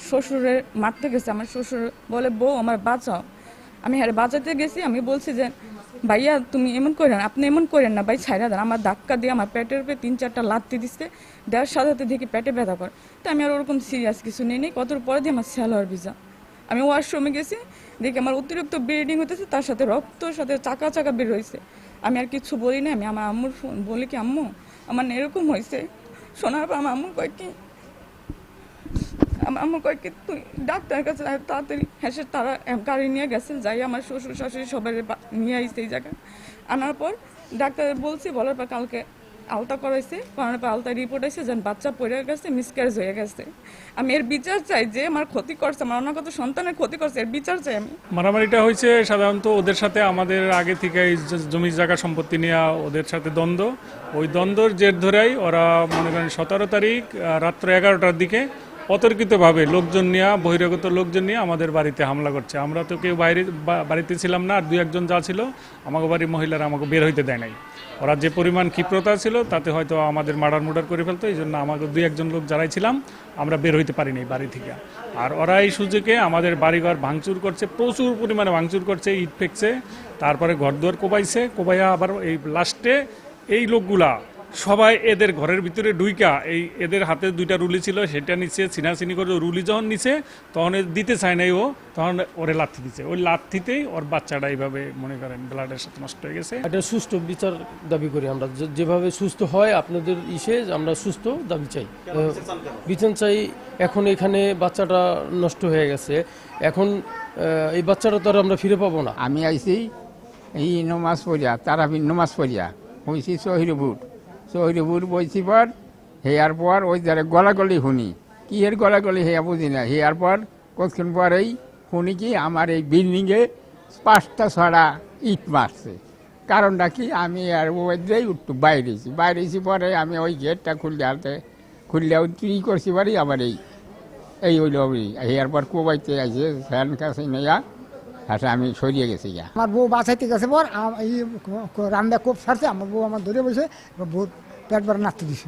শ্বশুরের মারতে গেছে, আমার শ্বশুর বলে বউ আমার বাঁচাও। আমি হ্যাঁ বাঁচাতে গেছি, আমি বলছি যে ভাইয়া তুমি এমন করেন, আপনি এমন করেন না ভাই, ছাইরা দেন। আমার ধাক্কা দিয়ে আমার পেটের উপরে 3-4টা লাথি দিচ্ছে, দেওয়ার সাথে সাথে দেখি পেটে ব্যথা করে। তো আমি আর ওরকম সিরিয়াস কিছু নিয়ে নিই। কতর পরে দিয়ে আমার স্যালোয়ার ভিজা। আমি ওয়াশরুমে গেছি, দেখি আমার অতিরিক্ত ব্লিডিং হতেছে, তার সাথে রক্তর সাথে চাকা চাকা বের হয়েছে। আমি আর কিছু বলি না, আমি আমার আম্মুর ফোন বলি কি আম্মু আমার এরকম হয়েছে। শোনার পর আমার আম্মু কয় কি তুই ডাক্তারের কাছে তাড়াতাড়ি হেসে তারা গাড়ি নিয়ে গেছে, যাই আমার শ্বশুর শাশুড়ি সবাই নিয়ে আসছে এই জায়গায়। আনার পর ডাক্তার বলছি, বলার পর কালকে আলতা করাইছে, করানোর পর আলতা রিপোর্ট আসছে যেন বাচ্চা পড়ে গেছে, মিসক্যারেজ হয়ে গেছে। আমি এর বিচার চাই, যে আমার ক্ষতি করছে, আমার অনাগত সন্তানের ক্ষতি করছে, এর বিচার চাই আমি। মারামারিটা হয়েছে সাধারণত ওদের সাথে আমাদের আগে থেকে জমি জায়গা সম্পত্তি নিয়ে ওদের সাথে দ্বন্দ্ব। ওই দ্বন্দ্বর জের ধরেই ওরা মনে করেন 17 তারিখ রাত্র 11টার দিকে অতর্কিতভাবে লোকজন নিয়ে, বহিরাগত লোকজন নিয়ে আমাদের বাড়িতে হামলা করছে। আমরা তো কেউ বাড়িতে ছিলাম না, আর 2-1 যা ছিল আমাকে বাড়ির মহিলারা আমাকে বের হইতে দেয় নাই। ওরা যে পরিমাণ ক্ষিপ্রতা ছিল তাতে হয়তো আমাদের মার্ডার করে ফেলতো, এই জন্য আমাকে 2-1 লোক যারাই ছিলাম আমরা বের হইতে পারিনি বাড়ি থেকে। আর ওরা এই সুযোগে আমাদের বাড়িঘর ভাঙচুর করছে, প্রচুর পরিমাণে ভাঙচুর করছে, ইট ফেকছে, তারপরে ঘরদুয়ার কোবাইয়া আবার এই লাস্টে এই লোকগুলা সবাই এদের ঘরের ভিতরে ঢুইকা এদের হাতে 2টা রুলি ছিল, সেটা নিচে ছিনাছিনি করে রুলি যখন নিচে তখন দিতে চায় নাই, তখন ওরে লাথি দিচ্ছে। ওই লাথিতেই ওর বাচ্চাটা এইভাবে মনে করেন ব্লাডের সাথে নষ্ট হয়ে গেছে। এটা সুষ্ঠু বিচার দাবি করি আমরা, যেভাবে সুস্থ হয় আপনাদের আমরা সুস্থ দাবি চাই, বিচার চাই। এখন এখানে বাচ্চাটা নষ্ট হয়ে গেছে, এখন এই বাচ্চাটা তো আর আমরা ফিরে পাবো না। আমি আইছি এই নমাজ পড়িয়া, তারাবির নমাজ পড়িয়া হয়েছি শহীদপুর বইছি পর হেয়ার পর ওই যারা গলাগলি শুনি, কি এর গলাগলি হেয়া বুঝি না। হেয়ার পর কতক্ষণ পরেই শুনি কি আমার এই বিল্ডিংয়ে 5টা 6টা ইট মারছে। কারণটা কি, আমি আর ওই উঠতে বাইরেছি পরে আমি ওই গেটটা খুললে উত্তরি করছি পারি আমার এই হইল হেয়ার পর কোবাইতে আছে ফ্যান কাছে নেয়া হাসে আমি সরিয়ে গেছি। আমার বউ বাঁচাইতে গেছে পর এই রান্না কোপ সারছে, আমার বউ আমার ধরে বসে বউ পেট ভরে নাচতে দিছে।